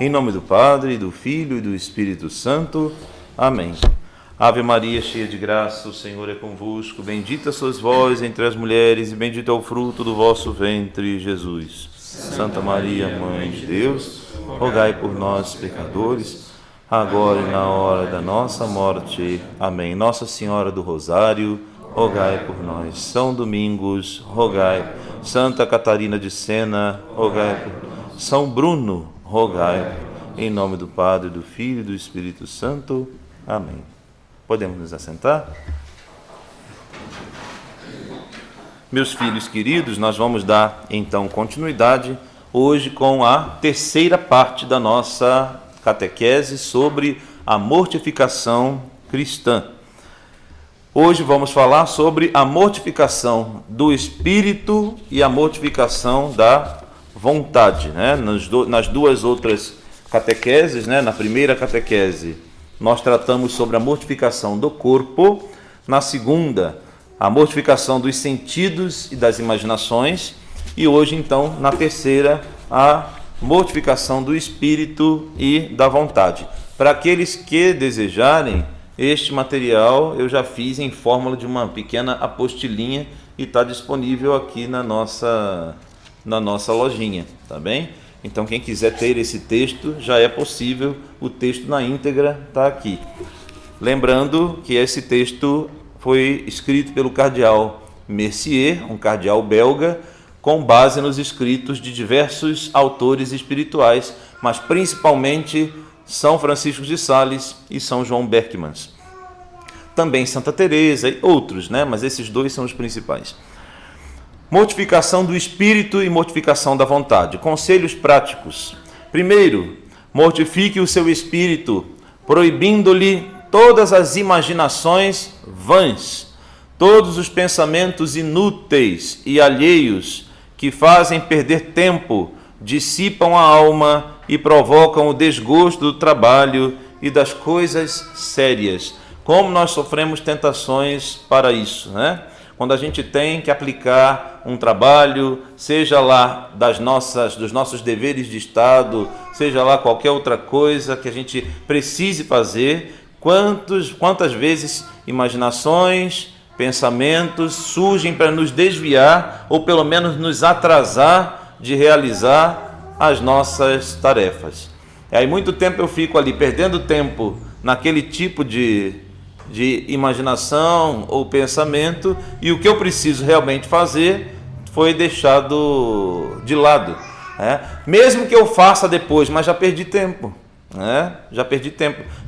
Em nome do Padre, do Filho e do Espírito Santo. Amém. Ave Maria, cheia de graça, o Senhor é convosco. Bendita sois vós entre as mulheres e bendito é o fruto do vosso ventre, Jesus. Santa Maria, Mãe de Deus, rogai por nós, pecadores, agora e na hora da nossa morte. Amém. Nossa Senhora do Rosário, rogai por nós. São Domingos, rogai. Santa Catarina de Sena, rogai por nós. São Bruno, rogai. Em nome do Padre, do Filho e do Espírito Santo. Amém. Podemos nos assentar? Meus filhos queridos, nós vamos dar então continuidade hoje com a terceira parte da nossa catequese sobre a mortificação cristã. Hoje vamos falar sobre a mortificação do espírito e a mortificação da vontade, né? Nas duas outras catequeses, né? Na primeira catequese nós tratamos sobre a mortificação do corpo, na segunda a mortificação dos sentidos e das imaginações, e hoje então na terceira a mortificação do espírito e da vontade. Para aqueles que desejarem, este material eu já fiz em fórmula de uma pequena apostilinha e está disponível aqui na nossa lojinha, tá bem? Então quem quiser ter esse texto, já é possível, o texto na íntegra está aqui. Lembrando que esse texto foi escrito pelo cardeal Mercier, um cardeal belga, com base nos escritos de diversos autores espirituais, mas principalmente São Francisco de Sales e São João Berckmans. Também Santa Teresa e outros, né? Mas esses dois são os principais. Mortificação do espírito e mortificação da vontade. Conselhos práticos. Primeiro, mortifique o seu espírito, proibindo-lhe todas as imaginações vãs, todos os pensamentos inúteis e alheios que fazem perder tempo, dissipam a alma e provocam o desgosto do trabalho e das coisas sérias. Como nós sofremos tentações para isso, né? Quando a gente tem que aplicar um trabalho, seja lá dos nossos deveres de Estado, seja lá qualquer outra coisa que a gente precise fazer, quantas vezes imaginações, pensamentos surgem para nos desviar ou pelo menos nos atrasar de realizar as nossas tarefas. E aí muito tempo eu fico ali perdendo tempo naquele tipo de imaginação ou pensamento, e o que eu preciso realmente fazer foi deixado de lado, né? Mesmo que eu faça depois, mas já perdi tempo, né?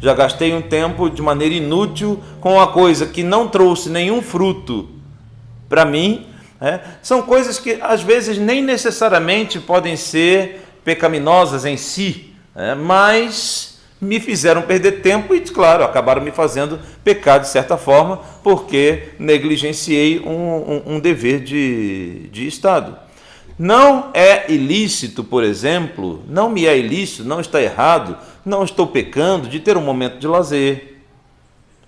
Já gastei um tempo de maneira inútil com uma coisa que não trouxe nenhum fruto para mim, né? São coisas que às vezes nem necessariamente podem ser pecaminosas em si, né? Mas me fizeram perder tempo e, claro, acabaram me fazendo pecar de certa forma, porque negligenciei um dever de Estado. Não é ilícito, por exemplo, não me é ilícito, não está errado, não estou pecando de ter um momento de lazer,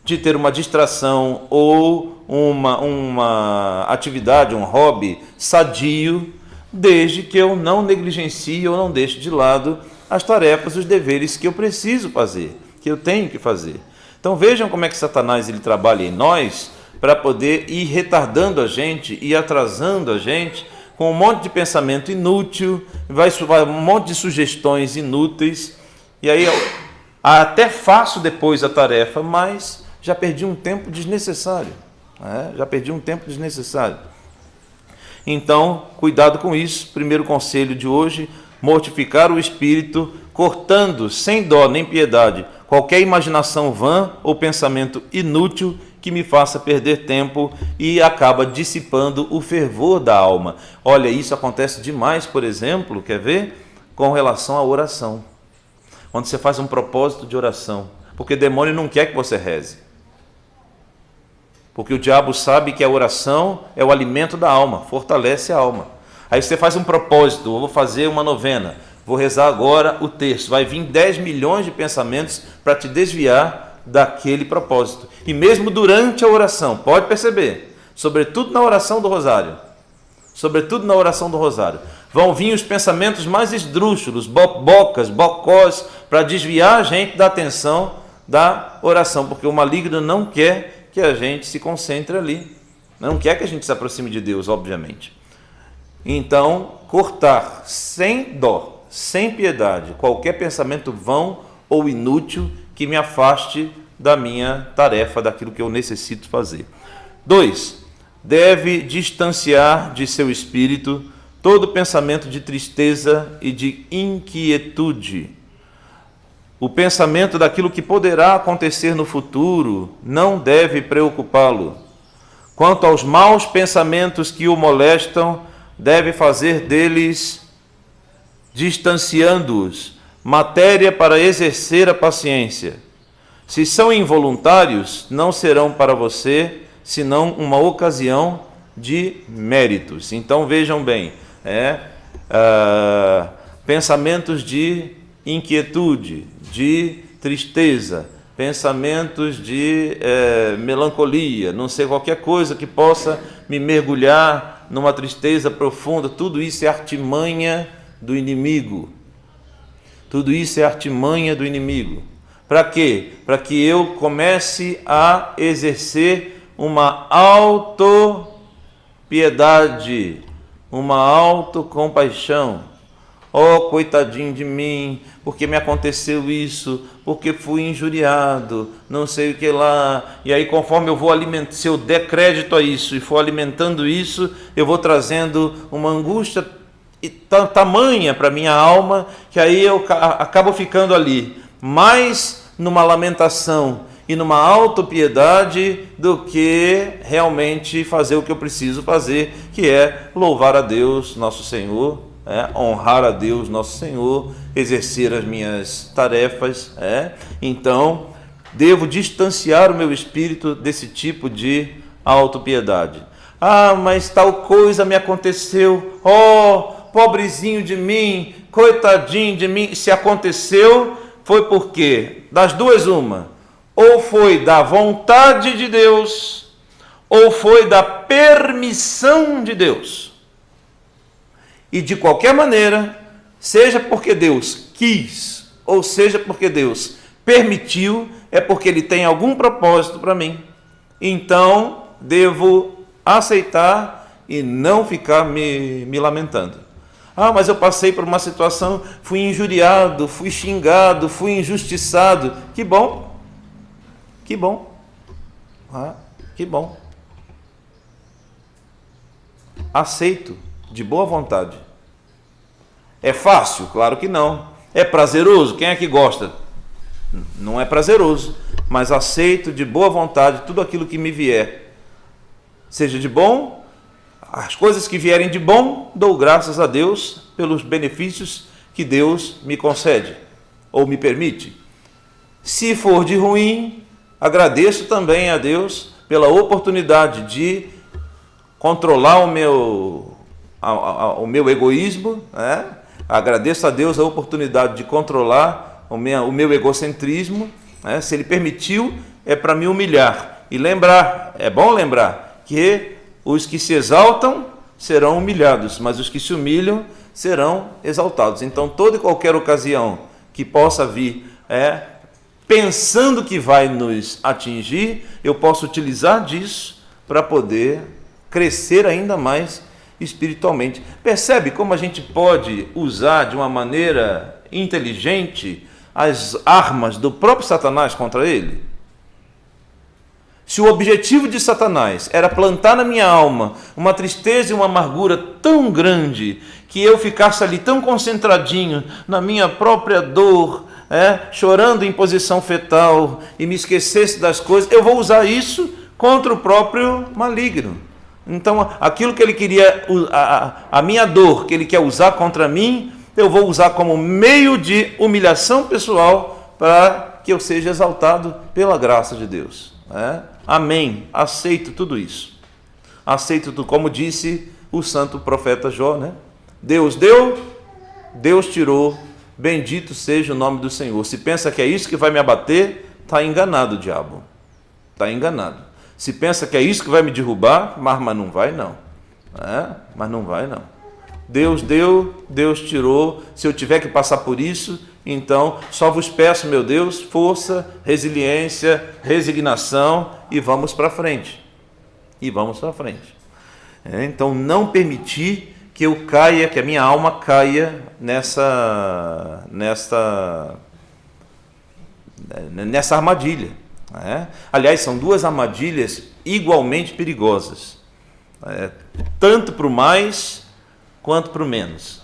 de ter uma distração ou uma atividade, um hobby sadio, desde que eu não negligencie ou não deixe de lado as tarefas, os deveres que eu preciso fazer, que eu tenho que fazer. Então vejam como é que Satanás ele trabalha em nós para poder ir retardando a gente e atrasando a gente com um monte de pensamento inútil, vai um monte de sugestões inúteis, e aí até faço depois a tarefa, mas já perdi um tempo desnecessário, né? Então, cuidado com isso. Primeiro conselho de hoje: mortificar o espírito, cortando sem dó nem piedade qualquer imaginação vã ou pensamento inútil que me faça perder tempo e acaba dissipando o fervor da alma. Olha, isso acontece demais, por exemplo, quer ver? Com relação à oração. Quando você faz um propósito de oração, porque o demônio não quer que você reze. Porque o diabo sabe que a oração é o alimento da alma, fortalece a alma. Aí você faz um propósito: eu vou fazer uma novena, vou rezar agora o terço. Vai vir 10 milhões de pensamentos para te desviar daquele propósito. E mesmo durante a oração, pode perceber, sobretudo na oração do rosário, vão vir os pensamentos mais esdrúxulos, bocas, bocós, para desviar a gente da atenção da oração, porque o maligno não quer que a gente se concentre ali, não quer que a gente se aproxime de Deus, obviamente. Então, cortar sem dó, sem piedade, qualquer pensamento vão ou inútil que me afaste da minha tarefa, daquilo que eu necessito fazer. 2. Deve distanciar de seu espírito todo pensamento de tristeza e de inquietude. O pensamento daquilo que poderá acontecer no futuro não deve preocupá-lo. Quanto aos maus pensamentos que o molestam, deve fazer deles, distanciando-os, matéria para exercer a paciência. Se são involuntários, não serão para você senão uma ocasião de méritos. Então vejam bem, pensamentos de inquietude, de tristeza, pensamentos de melancolia, não sei, qualquer coisa que possa me mergulhar numa tristeza profunda, tudo isso é artimanha do inimigo. Tudo isso é artimanha do inimigo. Para quê? Para que eu comece a exercer uma autopiedade, uma autocompaixão. Oh, coitadinho de mim, porque me aconteceu isso, porque fui injuriado, não sei o que lá. E aí, conforme eu vou alimentando, se eu der crédito a isso e for alimentando isso, eu vou trazendo uma angústia tamanha para minha alma, que aí eu acabo ficando ali, mais numa lamentação e numa autopiedade do que realmente fazer o que eu preciso fazer, que é louvar a Deus, nosso Senhor, honrar a Deus, nosso Senhor, exercer as minhas tarefas. Então, devo distanciar o meu espírito desse tipo de autopiedade. Ah, mas tal coisa me aconteceu, oh, pobrezinho de mim, coitadinho de mim. Se aconteceu, foi porque, das duas uma, ou foi da vontade de Deus, ou foi da permissão de Deus. E de qualquer maneira, seja porque Deus quis, ou seja porque Deus permitiu, é porque Ele tem algum propósito para mim. Então, devo aceitar e não ficar me lamentando. Ah, mas eu passei por uma situação, fui injuriado, fui xingado, fui injustiçado. Que bom, que bom, que bom. Aceito, de boa vontade. É fácil? Claro que não. É prazeroso? Quem é que gosta? Não é prazeroso, mas aceito de boa vontade tudo aquilo que me vier. Seja de bom, as coisas que vierem de bom, dou graças a Deus pelos benefícios que Deus me concede ou me permite. Se for de ruim, agradeço também a Deus pela oportunidade de controlar o meu egoísmo, Agradeço a Deus a oportunidade de controlar o meu egocentrismo. Se Ele permitiu, é para me humilhar. E lembrar, é bom lembrar, que os que se exaltam serão humilhados, mas os que se humilham serão exaltados. Então, toda e qualquer ocasião que possa vir, pensando que vai nos atingir, eu posso utilizar disso para poder crescer ainda mais espiritualmente. Percebe como a gente pode usar de uma maneira inteligente as armas do próprio Satanás contra ele? Se o objetivo de Satanás era plantar na minha alma uma tristeza e uma amargura tão grande, que eu ficasse ali tão concentradinho na minha própria dor, chorando em posição fetal e me esquecesse das coisas, eu vou usar isso contra o próprio maligno. Então, aquilo que ele queria, a minha dor que ele quer usar contra mim, eu vou usar como meio de humilhação pessoal para que eu seja exaltado pela graça de Deus. Amém. Aceito tudo isso. Aceito tudo, como disse o santo profeta Jó, Deus deu, Deus tirou, bendito seja o nome do Senhor. Se pensa que é isso que vai me abater, está enganado o diabo. Está enganado. Se pensa que é isso que vai me derrubar, mas não vai não. Mas não vai não. Deus deu, Deus tirou. Se eu tiver que passar por isso, então só vos peço, meu Deus, força, resiliência, resignação e vamos para frente. E vamos para frente. Então não permitir que eu caia, que a minha alma caia nessa armadilha. Aliás, são duas armadilhas igualmente perigosas, tanto para o mais quanto para o menos.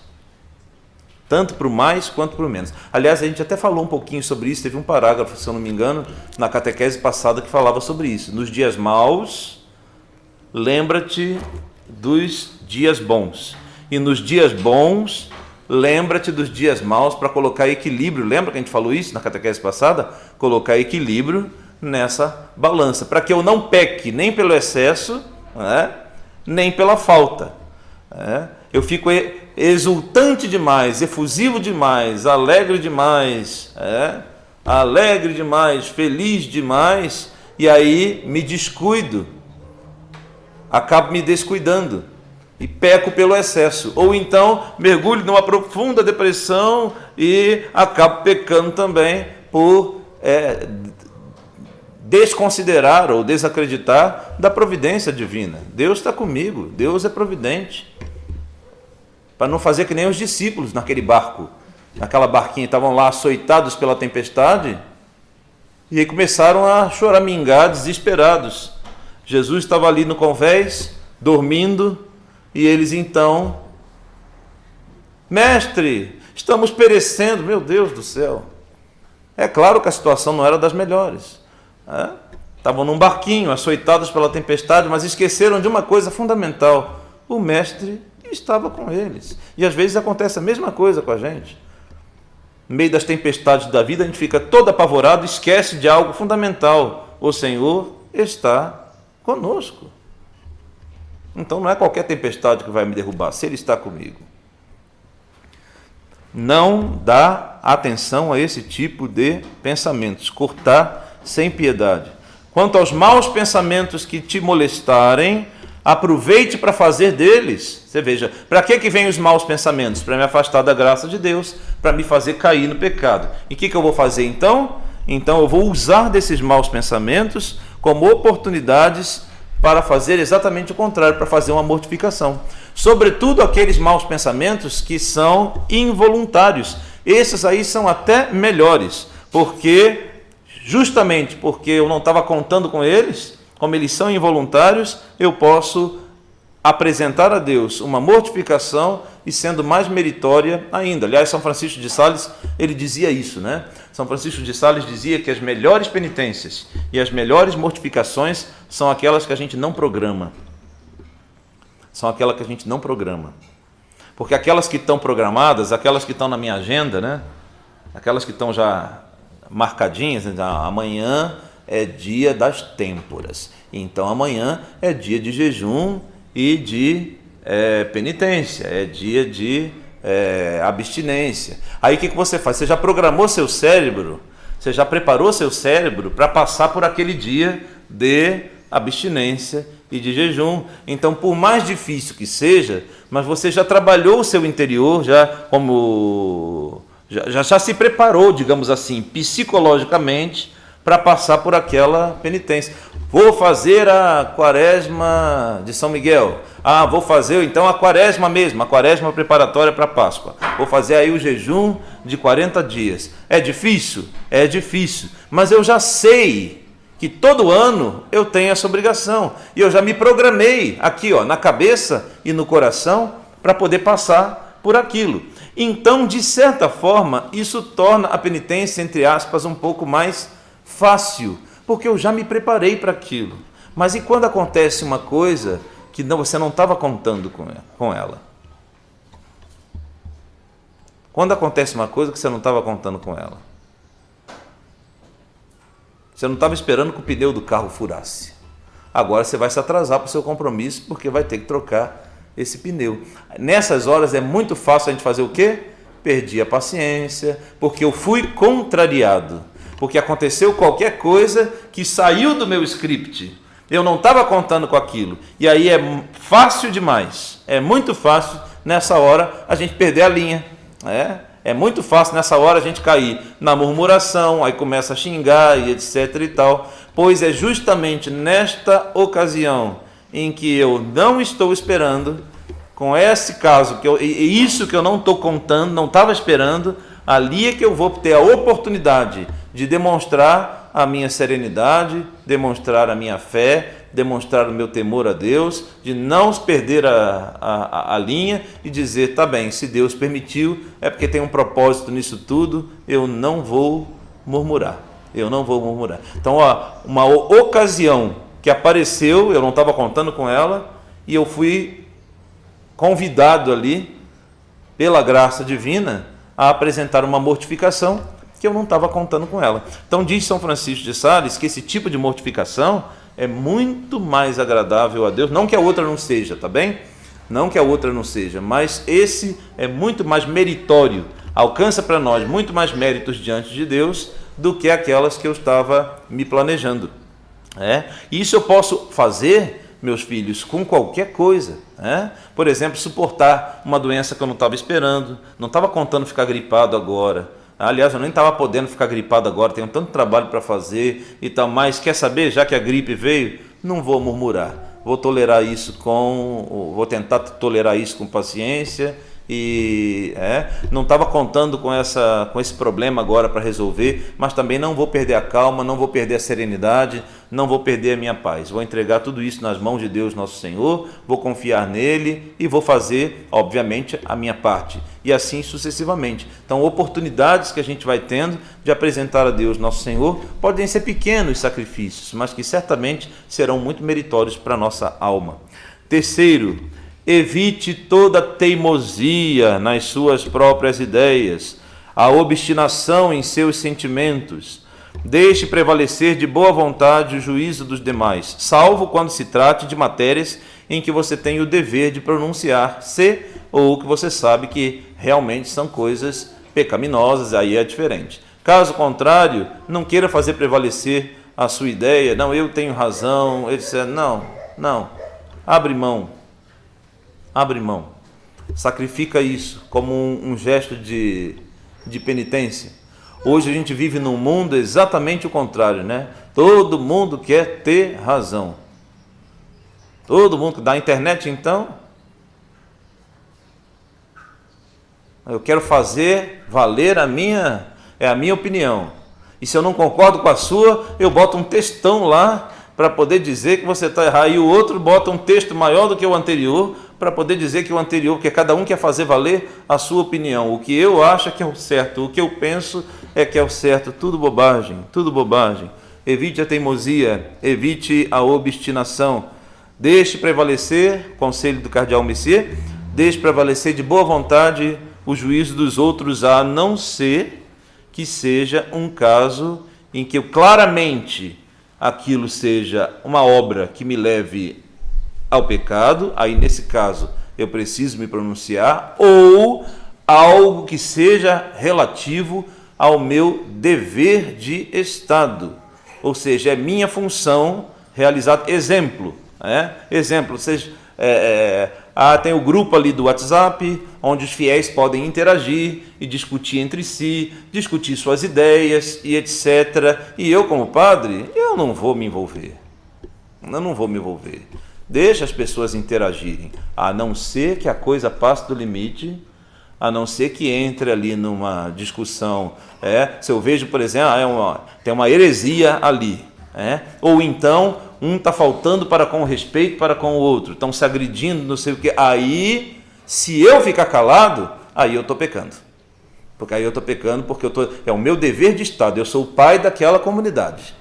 Tanto para o mais quanto para o menos. Aliás, a gente até falou um pouquinho sobre isso, teve um parágrafo, se eu não me engano, na catequese passada que falava sobre isso. Nos dias maus, lembra-te dos dias bons. E nos dias bons, lembra-te dos dias maus, para colocar equilíbrio. Lembra que a gente falou isso na catequese passada? Colocar equilíbrio nessa balança, para que eu não peque nem pelo excesso, nem pela falta. Eu fico exultante demais, efusivo demais, alegre demais, feliz demais, e aí me descuido, acabo me descuidando e peco pelo excesso, ou então mergulho numa profunda depressão e acabo pecando também por desconsiderar ou desacreditar da providência divina. Deus está comigo, Deus é providente. Para não fazer que nem os discípulos naquele barco, naquela barquinha, estavam lá açoitados pela tempestade, e aí começaram a choramingar desesperados. Jesus estava ali no convés, dormindo, e eles então, mestre, estamos perecendo, meu Deus do céu. É claro que a situação não era das melhores. Estavam num barquinho, açoitados pela tempestade, mas esqueceram de uma coisa fundamental: o mestre estava com eles. E às vezes acontece a mesma coisa com a gente. No meio das tempestades da vida, a gente fica todo apavorado, esquece de algo fundamental: o Senhor está conosco. Então não é qualquer tempestade que vai me derrubar, se Ele está comigo. Não dá atenção a esse tipo de pensamentos, cortar sem piedade. Quanto aos maus pensamentos que te molestarem, aproveite para fazer deles. Você veja, para que vem os maus pensamentos? Para me afastar da graça de Deus, para me fazer cair no pecado. E o que eu vou fazer então? Então eu vou usar desses maus pensamentos como oportunidades para fazer exatamente o contrário, para fazer uma mortificação. Sobretudo aqueles maus pensamentos que são involuntários. Esses aí são até melhores, justamente porque eu não estava contando com eles, como eles são involuntários, eu posso apresentar a Deus uma mortificação e sendo mais meritória ainda. Aliás, São Francisco de Sales, ele dizia isso, né? São Francisco de Sales dizia que as melhores penitências e as melhores mortificações são aquelas que a gente não programa. São aquelas que a gente não programa. Porque aquelas que estão programadas, aquelas que estão na minha agenda, né? Aquelas que estão já marcadinhas, amanhã é dia das têmporas. Então amanhã é dia de jejum e de penitência, é dia de abstinência. Aí o que você faz? Você já programou seu cérebro, você já preparou seu cérebro para passar por aquele dia de abstinência e de jejum. Então, por mais difícil que seja, mas você já trabalhou o seu interior, já se preparou, digamos assim, psicologicamente, para passar por aquela penitência. Vou fazer a quaresma de São Miguel. Vou fazer então a quaresma mesmo, a quaresma preparatória para a Páscoa. Vou fazer aí o jejum de 40 dias. É difícil? É difícil. Mas eu já sei que todo ano eu tenho essa obrigação. E eu já me programei aqui, na cabeça e no coração, para poder passar por aquilo. Então, de certa forma, isso torna a penitência, entre aspas, um pouco mais fácil, porque eu já me preparei para aquilo. Mas e quando acontece uma coisa que você não estava contando com ela? Quando acontece uma coisa que você não estava contando com ela? Você não estava esperando que o pneu do carro furasse. Agora você vai se atrasar para o seu compromisso, porque vai ter que trocar esse pneu. Nessas horas é muito fácil a gente fazer o quê? Perdi a paciência, porque eu fui contrariado. Porque aconteceu qualquer coisa que saiu do meu script. Eu não estava contando com aquilo. E aí é fácil demais, é muito fácil nessa hora a gente perder a linha. É muito fácil nessa hora a gente cair na murmuração, aí começa a xingar e etc e tal, pois é justamente nesta ocasião em que eu não estou esperando, com esse caso, isso que eu não estou contando, não estava esperando, ali é que eu vou ter a oportunidade de demonstrar a minha serenidade, demonstrar a minha fé, demonstrar o meu temor a Deus, de não perder a linha e dizer, tá bem, se Deus permitiu, é porque tem um propósito nisso tudo, eu não vou murmurar. Então, uma ocasião que apareceu, eu não estava contando com ela, e eu fui convidado ali, pela graça divina, a apresentar uma mortificação que eu não estava contando com ela. Então diz São Francisco de Sales que esse tipo de mortificação é muito mais agradável a Deus, não que a outra não seja, tá bem? Não que a outra não seja, mas esse é muito mais meritório, alcança para nós muito mais méritos diante de Deus do que aquelas que eu estava me planejando. Isso eu posso fazer, meus filhos, com qualquer coisa. Por exemplo, suportar uma doença que eu não estava esperando, não estava contando ficar gripado agora. Aliás, eu nem estava podendo ficar gripado agora, tenho tanto trabalho para fazer e tal, mas quer saber, já que a gripe veio, não vou murmurar, vou tentar tolerar isso com paciência e não estava contando com esse problema agora para resolver, mas também não vou perder a calma, não vou perder a serenidade, não vou perder a minha paz. Vou entregar tudo isso nas mãos de Deus nosso Senhor, vou confiar nele e vou fazer, obviamente, a minha parte. E assim sucessivamente. Então, oportunidades que a gente vai tendo de apresentar a Deus nosso Senhor podem ser pequenos sacrifícios, mas que certamente serão muito meritórios para a nossa alma. Terceiro, evite toda teimosia nas suas próprias ideias, a obstinação em seus sentimentos. Deixe prevalecer de boa vontade o juízo dos demais, salvo quando se trate de matérias em que você tem o dever de pronunciar-se ou que você sabe que realmente são coisas pecaminosas, aí é diferente. Caso contrário, não queira fazer prevalecer a sua ideia, não, eu tenho razão, etc. Não, abre mão, sacrifica isso como um gesto de penitência. Hoje a gente vive num mundo exatamente o contrário, Todo mundo quer ter razão. Todo mundo, da internet então, eu quero fazer valer a minha opinião. E se eu não concordo com a sua, eu boto um textão lá para poder dizer que você está errado. E o outro bota um texto maior do que o anterior para poder dizer que o anterior, porque cada um quer fazer valer a sua opinião. O que eu acho que é o certo, o que eu penso é que é o certo. Tudo bobagem. Evite a teimosia, evite a obstinação. Deixe prevalecer, conselho do cardeal Messier, deixe prevalecer de boa vontade o juízo dos outros, a não ser que seja um caso em que claramente aquilo seja uma obra que me leve ao pecado, aí nesse caso eu preciso me pronunciar, ou algo que seja relativo ao meu dever de Estado, ou seja, é minha função realizar. Exemplo, vocês... tem o grupo ali do WhatsApp, onde os fiéis podem interagir e discutir entre si, discutir suas ideias e etc. E eu, como padre, eu não vou me envolver. Deixa as pessoas interagirem, a não ser que a coisa passe do limite, a não ser que entre ali numa discussão. Se eu vejo, por exemplo, tem uma heresia ali, ou então um está faltando para com o respeito para com o outro, estão se agredindo, não sei o que. Aí, se eu ficar calado, aí eu estou pecando. Porque é o meu dever de Estado, eu sou o pai daquela comunidade.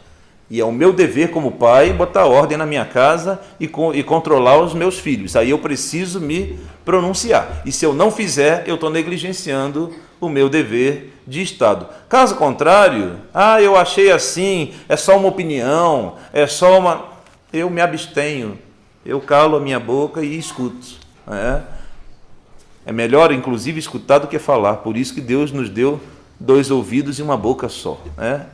E é o meu dever como pai botar ordem na minha casa e controlar os meus filhos. Aí eu preciso me pronunciar. E se eu não fizer, eu estou negligenciando o meu dever de Estado. Caso contrário, eu achei assim, é só uma opinião, eu me abstenho, eu calo a minha boca e escuto. É melhor, inclusive, escutar do que falar. Por isso que Deus nos deu 2 ouvidos e uma boca só.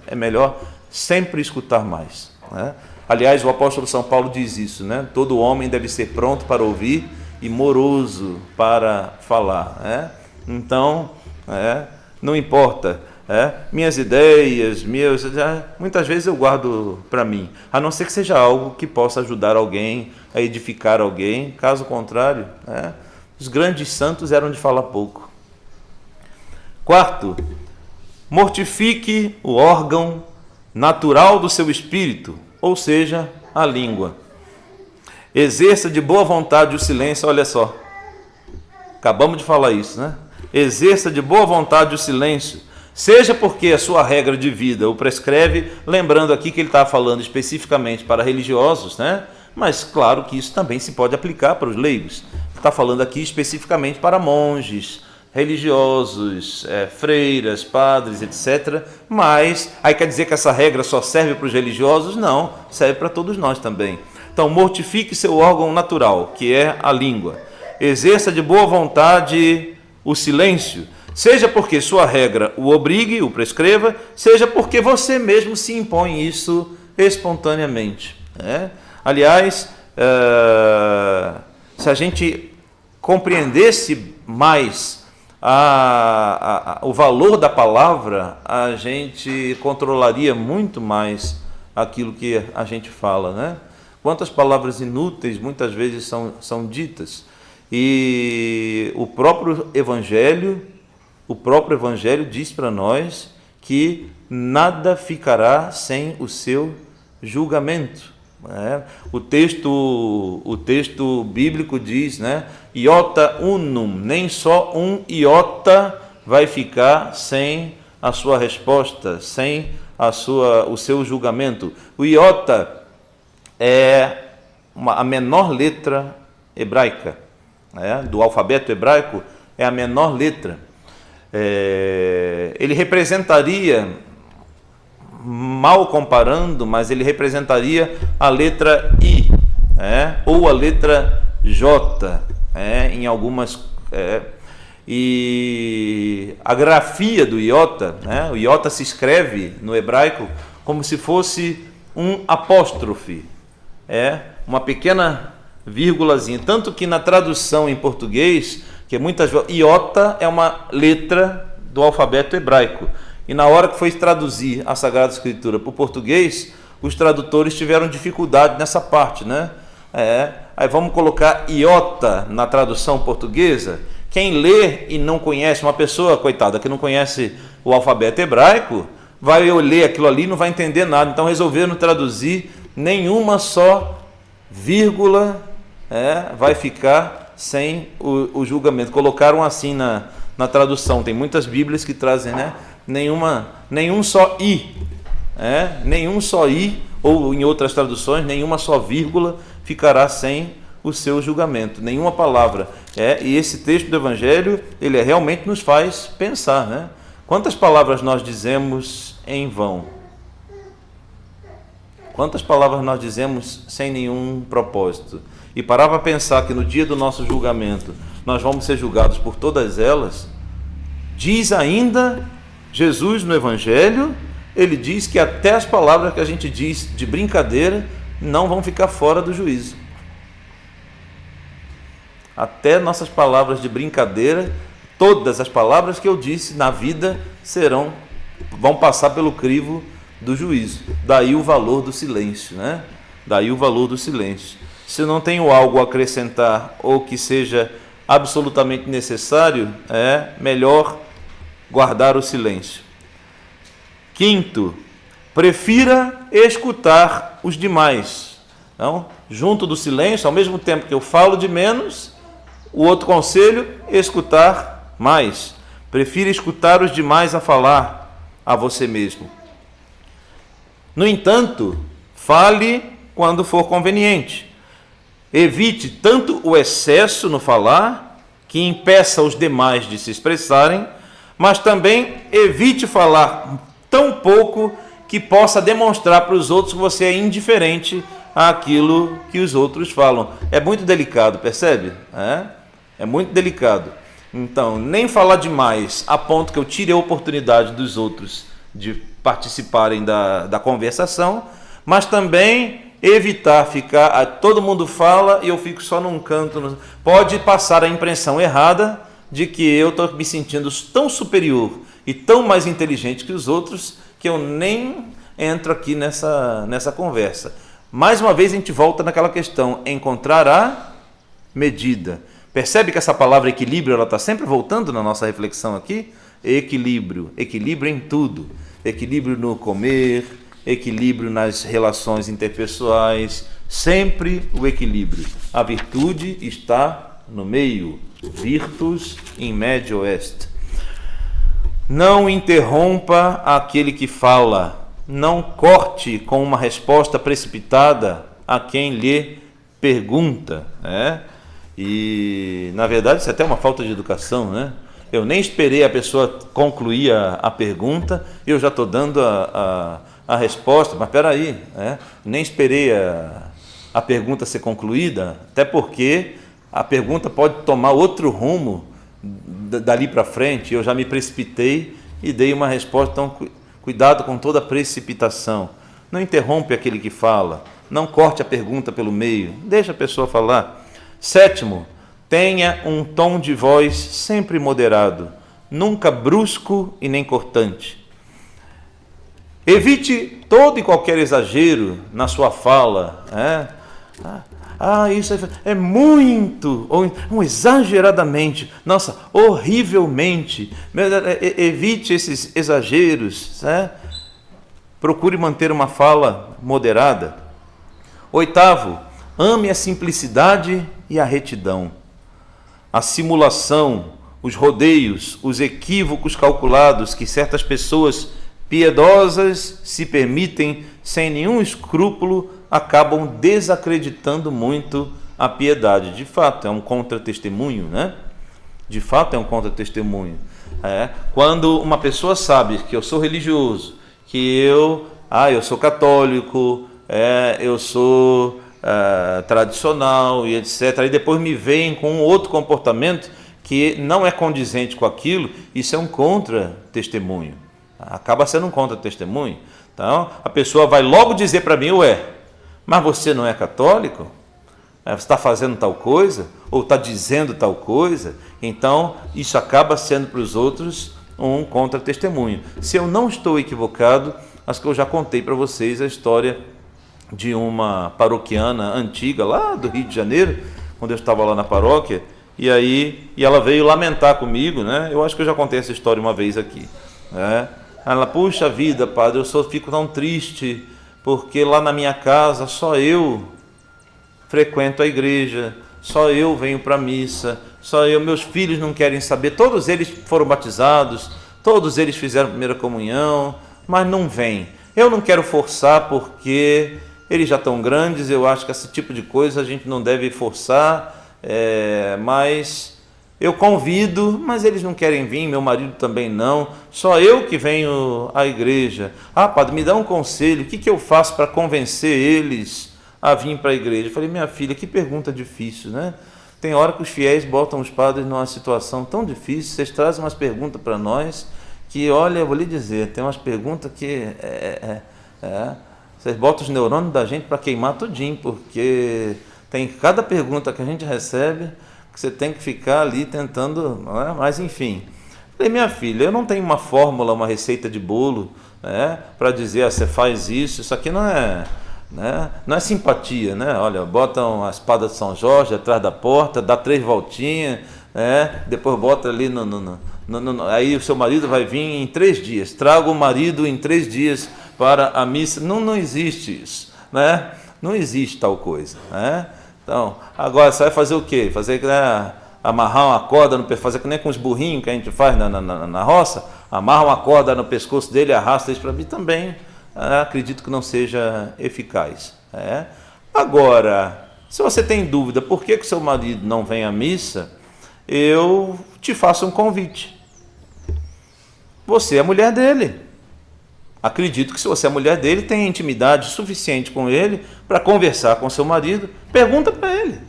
É melhor sempre escutar mais. Aliás, o apóstolo São Paulo diz isso, todo homem deve ser pronto para ouvir e moroso para falar, né? Então, não importa, minhas ideias, muitas vezes eu guardo para mim, a não ser que seja algo que possa ajudar alguém, a edificar alguém. Caso contrário, os grandes santos eram de falar pouco. Quarto, mortifique o órgão natural do seu espírito, ou seja, a língua. Exerça de boa vontade o silêncio. Olha só, acabamos de falar isso, né? Exerça de boa vontade o silêncio, seja porque a sua regra de vida o prescreve, lembrando aqui que ele está falando especificamente para religiosos, né? Mas claro que isso também se pode aplicar para os leigos. Está falando aqui especificamente para monges, religiosos, freiras, padres, etc. Mas aí quer dizer que essa regra só serve para os religiosos? Não, serve para todos nós também. Então, mortifique seu órgão natural, que é a língua. Exerça de boa vontade o silêncio, seja porque sua regra o obrigue, o prescreva, seja porque você mesmo se impõe isso espontaneamente. Aliás, se a gente compreendesse mais o valor da palavra, a gente controlaria muito mais aquilo que a gente fala, né? Quantas palavras inúteis muitas vezes são ditas. E o próprio Evangelho diz para nós que nada ficará sem o seu julgamento. O texto bíblico diz, né? Iota unum, nem só um iota vai ficar sem a sua resposta, sem o seu julgamento. O iota é a menor letra hebraica, do alfabeto hebraico, é a menor letra. Ele representaria, mal comparando, mas ele representaria a letra I, ou a letra J, em algumas. E a grafia do iota, o iota se escreve no hebraico como se fosse um apóstrofe, uma pequena vírgulazinha, tanto que na tradução em português, que muitas vezes iota é uma letra do alfabeto hebraico, e na hora que foi traduzir a Sagrada Escritura para o português, os tradutores tiveram dificuldade nessa parte, né? Aí vamos colocar iota na tradução portuguesa. Quem lê e não conhece, uma pessoa, coitada, que não conhece o alfabeto hebraico, vai ler aquilo ali e não vai entender nada. Então resolveram traduzir, nenhuma só vírgula vai ficar sem o julgamento. Colocaram assim na tradução. Tem muitas Bíblias que trazem, nenhum só i, nenhum só i, ou em outras traduções, nenhuma só vírgula ficará sem o seu julgamento, nenhuma palavra. E esse texto do Evangelho, ele realmente nos faz pensar, né? Quantas palavras nós dizemos em vão? Quantas palavras nós dizemos sem nenhum propósito? E parar para pensar que no dia do nosso julgamento nós vamos ser julgados por todas elas. Diz ainda Jesus no Evangelho, ele diz que até as palavras que a gente diz de brincadeira não vão ficar fora do juízo. Até nossas palavras de brincadeira, todas as palavras que eu disse na vida vão passar pelo crivo do juízo. Daí o valor do silêncio, né? Daí o valor do silêncio. Se eu não tenho algo a acrescentar ou que seja absolutamente necessário, é melhor guardar o silêncio. Quinto, prefira escutar os demais. Então, junto do silêncio, ao mesmo tempo que eu falo de menos, o outro conselho, escutar mais. Prefira escutar os demais a falar a você mesmo. No entanto, fale quando for conveniente. Evite tanto o excesso no falar, que impeça os demais de se expressarem, mas também evite falar tão pouco que possa demonstrar para os outros que você é indiferente àquilo que os outros falam. É muito delicado, percebe? É muito delicado. Então, nem falar demais a ponto que eu tire a oportunidade dos outros de participarem da conversação, mas também evitar ficar, todo mundo fala e eu fico só num canto. Pode passar a impressão errada de que eu estou me sentindo tão superior e tão mais inteligente que os outros que eu nem entro aqui nessa conversa. Mais uma vez a gente volta naquela questão, encontrar a medida. Percebe que essa palavra equilíbrio ela está sempre voltando na nossa reflexão aqui? Equilíbrio, equilíbrio em tudo. Equilíbrio no comer, equilíbrio nas relações interpessoais, sempre o equilíbrio. A virtude está no meio, virtus in medio est. Não interrompa aquele que fala, não corte com uma resposta precipitada a quem lhe pergunta, né? E, na verdade, isso é até uma falta de educação, né? Eu nem esperei a pessoa concluir a pergunta, eu já estou dando a resposta, mas espera aí, né? Nem esperei a pergunta ser concluída, até porque a pergunta pode tomar outro rumo dali para frente, eu já me precipitei e dei uma resposta, então cuidado com toda precipitação. Não interrompe aquele que fala, não corte a pergunta pelo meio, deixa a pessoa falar. 7º, tenha um tom de voz sempre moderado, nunca brusco e nem cortante. Evite todo e qualquer exagero na sua fala. Isso é muito, ou exageradamente, nossa, horrivelmente. Evite esses exageros. Procure manter uma fala moderada. 8º, ame a simplicidade e a retidão. A simulação, os rodeios, os equívocos calculados que certas pessoas piedosas se permitem sem nenhum escrúpulo acabam desacreditando muito a piedade. De fato, é um contra-testemunho, né? De fato, é um contra-testemunho. Quando uma pessoa sabe que eu sou religioso, que eu sou católico, eu sou tradicional e etc. E depois me veem com um outro comportamento que não é condizente com aquilo, isso é um contra-testemunho. Acaba sendo um contra-testemunho. Então, a pessoa vai logo dizer para mim, mas você não é católico? Você está fazendo tal coisa? Ou está dizendo tal coisa? Então, isso acaba sendo para os outros um contra-testemunho. Se eu não estou equivocado, acho que eu já contei para vocês a história de uma paroquiana antiga, lá do Rio de Janeiro, quando eu estava lá na paróquia, e ela veio lamentar comigo, né? Eu acho que eu já contei essa história uma vez aqui. Ela, puxa vida, padre, eu só fico tão triste, porque lá na minha casa só eu frequento a igreja, só eu venho para a missa, só eu, meus filhos não querem saber, todos eles foram batizados, todos eles fizeram a primeira comunhão, mas não vêm. Eu não quero forçar porque eles já estão grandes, eu acho que esse tipo de coisa a gente não deve forçar, mas eu convido, mas eles não querem vir, meu marido também não, só eu que venho à igreja. Padre, me dá um conselho, o que eu faço para convencer eles a vir para a igreja? Eu falei, minha filha, que pergunta difícil, né? Tem hora que os fiéis botam os padres numa situação tão difícil, vocês trazem umas perguntas para nós, que olha, eu vou lhe dizer, tem umas perguntas que vocês botam os neurônios da gente para queimar tudinho, porque tem cada pergunta que a gente recebe que você tem que ficar ali tentando, mas enfim. Falei, minha filha, eu não tenho uma fórmula, uma receita de bolo, para dizer, você faz isso aqui não é simpatia, né? Olha, botam a espada de São Jorge atrás da porta, dá 3 voltinhas, depois bota ali aí o seu marido vai vir em 3 dias, traga o marido em 3 dias para a missa. Não existe isso, né? Não existe tal coisa, né? Então, agora você vai fazer o quê? Amarrar uma corda no pescoço, fazer que nem com os burrinhos que a gente faz na roça, amarra uma corda no pescoço dele e arrasta isso para mim também. Acredito que não seja eficaz. Agora, se você tem dúvida por que seu marido não vem à missa, eu te faço um convite. Você é a mulher dele. Acredito que se você é a mulher dele, tem intimidade suficiente com ele para conversar com seu marido. Pergunta para ele.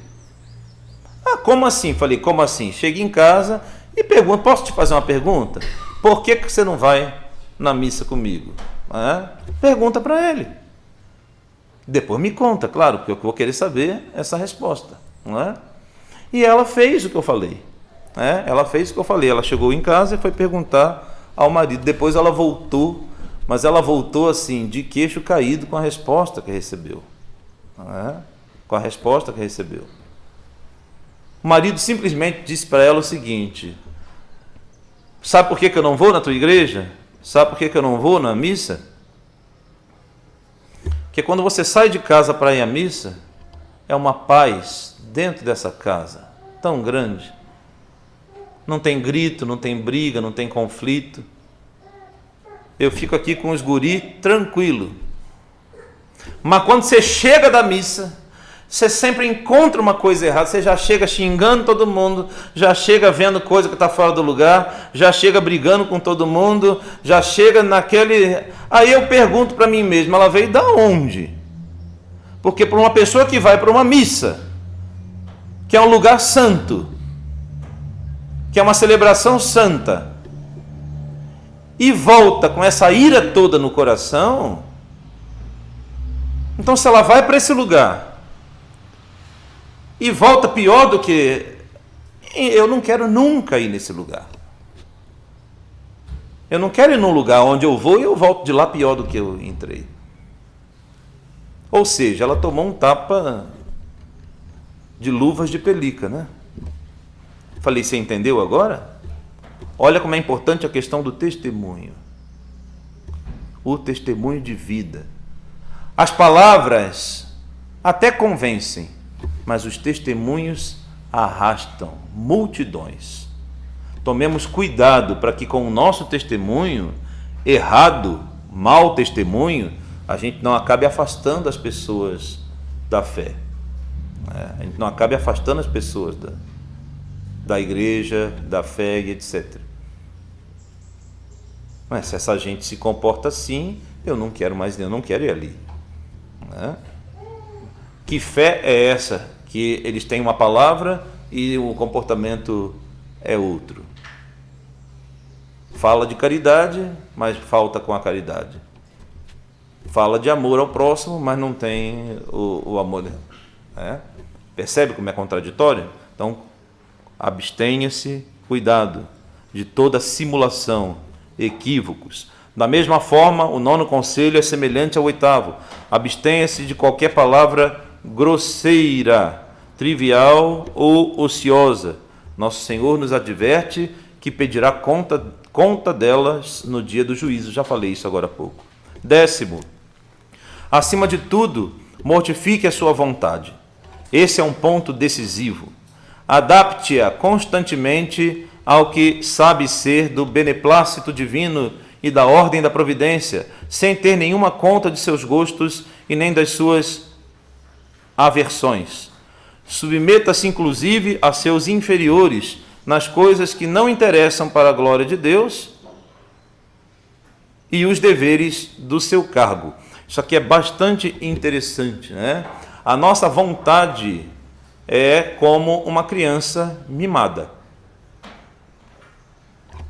Como assim? Falei, como assim? Cheguei em casa e pergunto, posso te fazer uma pergunta? Por que você não vai na missa comigo? Pergunta para ele. Depois me conta, claro, porque eu vou querer saber essa resposta, não é? E ela fez o que eu falei, né? Ela fez o que eu falei. Ela chegou em casa e foi perguntar ao marido. Depois ela voltou, mas ela voltou assim, de queixo caído com a resposta que recebeu, não é? Com a resposta que recebeu. O marido simplesmente disse para ela o seguinte: sabe por que eu não vou na tua igreja? Sabe por que eu não vou na missa? Porque quando você sai de casa para ir à missa, é uma paz dentro dessa casa tão grande. Não tem grito, não tem briga, não tem conflito. Eu fico aqui com os guri tranquilo. Mas quando você chega da missa, você sempre encontra uma coisa errada. Você já chega xingando todo mundo, já chega vendo coisa que está fora do lugar, já chega brigando com todo mundo, já chega naquele... Aí eu pergunto para mim mesmo, ela veio da onde? Porque para uma pessoa que vai para uma missa, que é um lugar santo, que é uma celebração santa, e volta com essa ira toda no coração, então se ela vai para esse lugar e volta pior do que... Eu não quero nunca ir nesse lugar. Eu não quero ir num lugar onde eu vou e eu volto de lá pior do que eu entrei. Ou seja, ela tomou um tapa de luvas de pelica, né? Falei, você entendeu agora? Olha como é importante a questão do testemunho. O testemunho de vida. As palavras até convencem, mas os testemunhos arrastam multidões. Tomemos cuidado para que com o nosso testemunho errado, mau testemunho, a gente não acabe afastando as pessoas da fé. A gente não acabe afastando as pessoas da igreja, da fé e etc. Mas se essa gente se comporta assim, eu não quero ir ali. Que fé é essa? Que eles têm uma palavra e o comportamento é outro. Fala de caridade, mas falta com a caridade. Fala de amor ao próximo, mas não tem o amor. Percebe como é contraditório? Então, abstenha-se, cuidado de toda simulação, equívocos. Da mesma forma, o 9º conselho é semelhante ao 8º. Abstenha-se de qualquer palavra grosseira, trivial ou ociosa. Nosso Senhor nos adverte que pedirá conta delas no dia do juízo. Já falei isso agora há pouco. 10º, acima de tudo, mortifique a sua vontade. Esse é um ponto decisivo. Adapte-a constantemente ao que sabe ser do beneplácito divino e da ordem da providência, sem ter nenhuma conta de seus gostos e nem das suas aversões. Submeta-se, inclusive, a seus inferiores nas coisas que não interessam para a glória de Deus e os deveres do seu cargo. Isso aqui é bastante interessante, né? A nossa vontade é como uma criança mimada.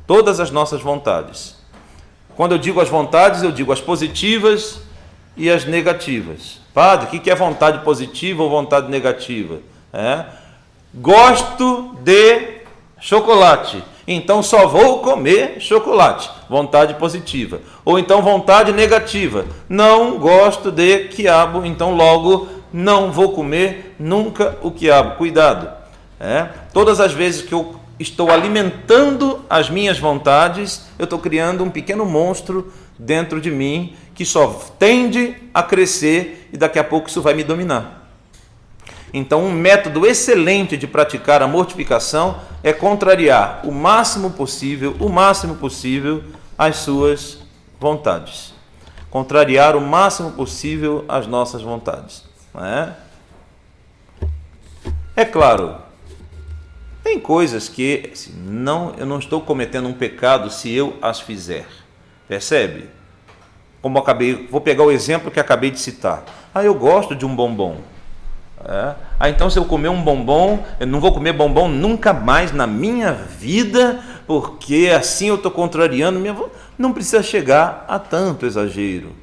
Todas as nossas vontades. Quando eu digo as vontades, eu digo as positivas e as negativas. Padre, o que é vontade positiva ou vontade negativa? Gosto de chocolate, então só vou comer chocolate. Vontade positiva. Ou então vontade negativa. Não gosto de quiabo, então logo não vou comer nunca o quiabo. Cuidado. Todas as vezes que eu estou alimentando as minhas vontades, eu estou criando um pequeno monstro dentro de mim que só tende a crescer e daqui a pouco isso vai me dominar. Então, um método excelente de praticar a mortificação é contrariar o máximo possível as suas vontades. Contrariar o máximo possível as nossas vontades. É claro, tem coisas que eu não estou cometendo um pecado se eu as fizer. Percebe? Vou pegar o exemplo que acabei de citar. Eu gosto de um bombom. Então se eu comer um bombom, eu não vou comer bombom nunca mais na minha vida, porque assim eu estou contrariando minha vontade. Não precisa chegar a tanto exagero.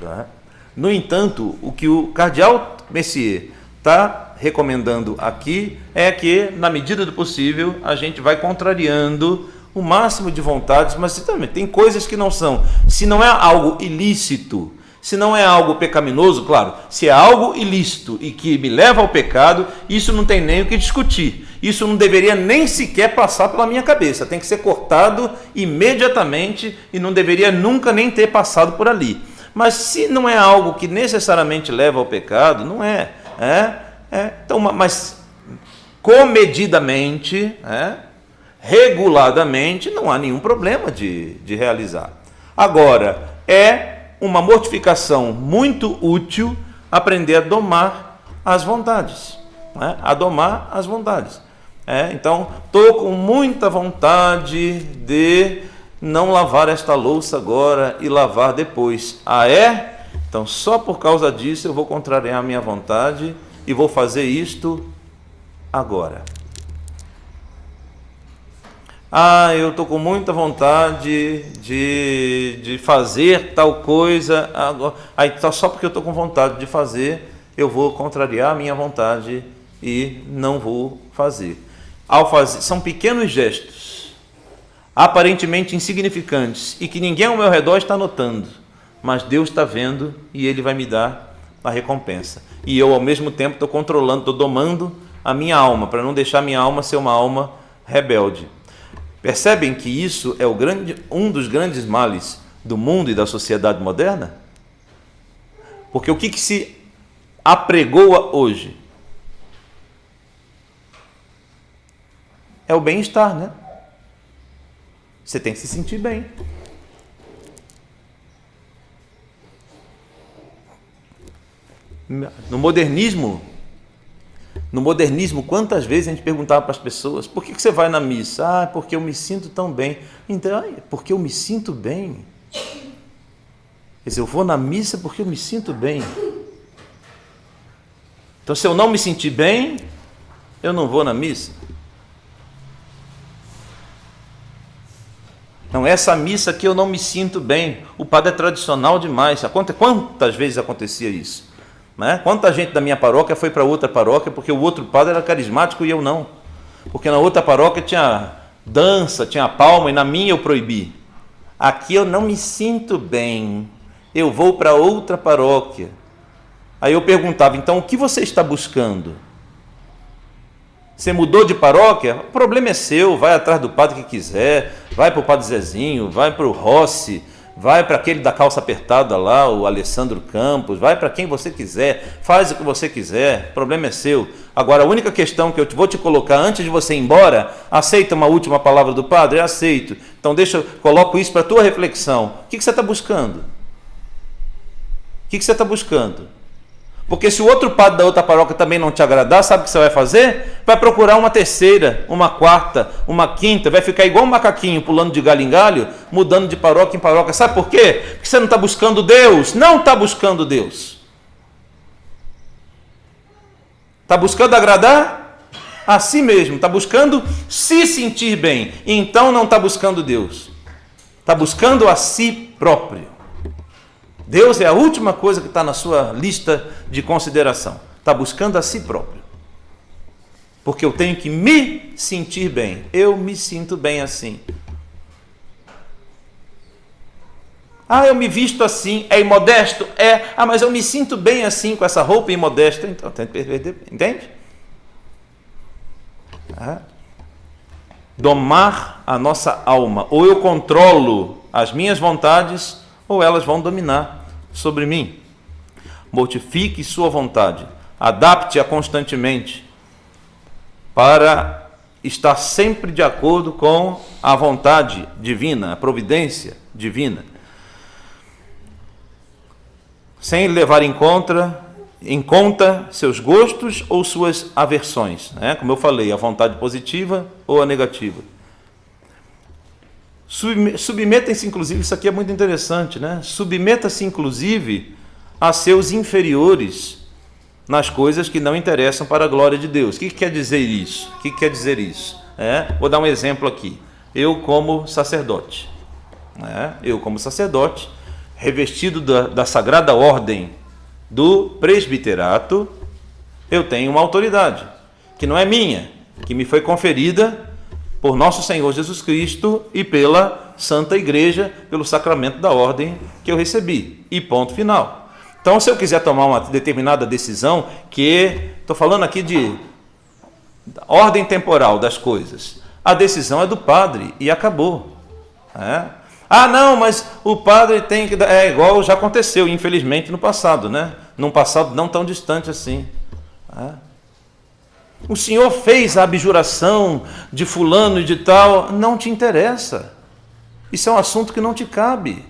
Tá? No entanto, o que o cardeal Messier está recomendando aqui é que, na medida do possível, a gente vai contrariando o máximo de vontades, mas também tem coisas que não são. Se não é algo ilícito, se não é algo pecaminoso, claro, se é algo ilícito e que me leva ao pecado, isso não tem nem o que discutir. Isso não deveria nem sequer passar pela minha cabeça. Tem que ser cortado imediatamente e não deveria nunca nem ter passado por ali. Mas se não é algo que necessariamente leva ao pecado, não é. Então, mas comedidamente, reguladamente, não há nenhum problema de realizar. Agora, é uma mortificação muito útil aprender a domar as vontades. A domar as vontades. Então, estou com muita vontade de não lavar esta louça agora e lavar depois. Então, só por causa disso eu vou contrariar a minha vontade e vou fazer isto agora. Eu estou com muita vontade de fazer tal coisa agora. Então, só porque eu estou com vontade de fazer, eu vou contrariar a minha vontade e não vou fazer. Ao fazer, são pequenos gestos, aparentemente insignificantes, e que ninguém ao meu redor está notando, mas Deus está vendo e Ele vai me dar a recompensa. E eu, ao mesmo tempo, estou controlando, estou domando a minha alma, para não deixar minha alma ser uma alma rebelde. Percebem que isso é um dos grandes males do mundo e da sociedade moderna? Porque o que se apregoa hoje? É o bem-estar, né? Você tem que se sentir bem. No modernismo, quantas vezes a gente perguntava para as pessoas: por que você vai na missa? Porque eu me sinto tão bem. Então, porque eu me sinto bem. Quer dizer, eu vou na missa porque eu me sinto bem. Então, se eu não me sentir bem, eu não vou na missa. Não, essa missa aqui eu não me sinto bem. O padre é tradicional demais. Quantas vezes acontecia isso? Quanta gente da minha paróquia foi para outra paróquia porque o outro padre era carismático e eu não. Porque na outra paróquia tinha dança, tinha palma, e na minha eu proibi. Aqui eu não me sinto bem. Eu vou para outra paróquia. Aí eu perguntava: então o que você está buscando? Você mudou de paróquia? O problema é seu, vai atrás do padre que quiser, vai para o padre Zezinho, vai para o Rossi, vai para aquele da calça apertada lá, o Alessandro Campos, vai para quem você quiser, faz o que você quiser, o problema é seu. Agora, a única questão que eu vou te colocar antes de você ir embora: aceita uma última palavra do padre? Aceito. Então coloco isso para a tua reflexão. O que você está buscando? O que você está buscando? Porque se o outro padre da outra paróquia também não te agradar, sabe o que você vai fazer? Vai procurar uma terceira, uma quarta, uma quinta, vai ficar igual um macaquinho pulando de galho em galho, mudando de paróquia em paróquia. Sabe por quê? Porque você não está buscando Deus. Não está buscando Deus. Está buscando agradar a si mesmo, está buscando se sentir bem. Então não está buscando Deus. Está buscando a si próprio. Deus é a última coisa que está na sua lista de consideração. Está buscando a si próprio. Porque eu tenho que me sentir bem. Eu me sinto bem assim. Eu me visto assim. É imodesto? Mas eu me sinto bem assim com essa roupa imodesta. Então, tem que perder. Entende? Domar a nossa alma. Ou eu controlo as minhas vontades, ou elas vão dominar sobre mim. Mortifique sua vontade, adapte-a constantemente para estar sempre de acordo com a vontade divina, a providência divina, sem levar em conta seus gostos ou suas aversões, como eu falei, a vontade positiva ou a negativa. Submeta-se, inclusive, isso aqui é muito interessante, submeta-se, inclusive, a seus inferiores nas coisas que não interessam para a glória de Deus. O que quer dizer isso? Vou dar um exemplo aqui. Eu como sacerdote, revestido da sagrada ordem do presbiterato, eu tenho uma autoridade, que não é minha, que me foi conferida por nosso Senhor Jesus Cristo e pela Santa Igreja, pelo sacramento da ordem que eu recebi. E ponto final. Então, se eu quiser tomar uma determinada decisão, estou falando aqui de ordem temporal das coisas, a decisão é do padre e acabou. Ah, não, mas o padre tem que dar. É igual já aconteceu, infelizmente, no passado, né? Num passado não tão distante assim. O senhor fez a abjuração de fulano e de tal, não te interessa. Isso é um assunto que não te cabe.